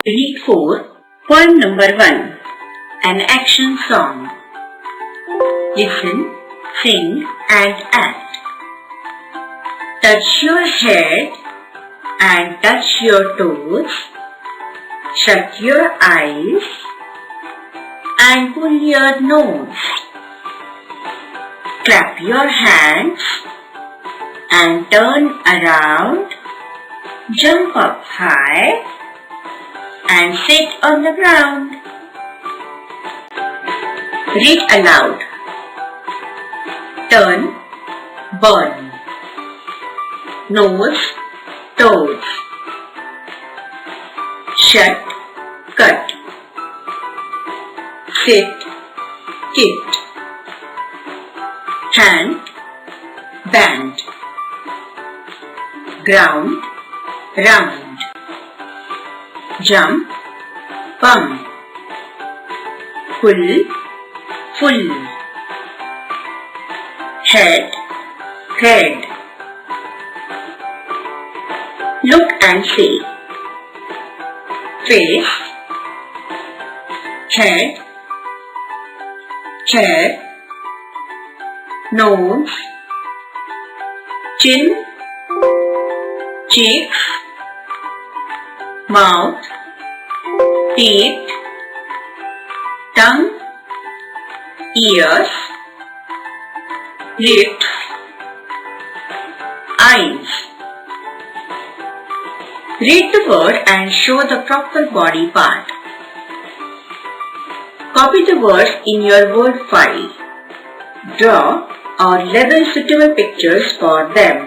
Read 4. Poem number 1. An action song. Listen, sing and act. Touch your head and touch your toes. Shut your eyes and pull your nose. Clap your hands and turn around. Jump up high and sit on the ground. Read aloud. Turn, burn. Nose, toes. Shut, cut. Sit, kicked. Hand, band. Ground, round. Jump, bump. Pull, full. Head, head. Look and see. Face, head, head. Nose, chin, cheeks, mouth, teeth, tongue, ears, lips, eyes. Read the word and show the proper body part. Copy the words in your word file. Draw or label suitable pictures for them.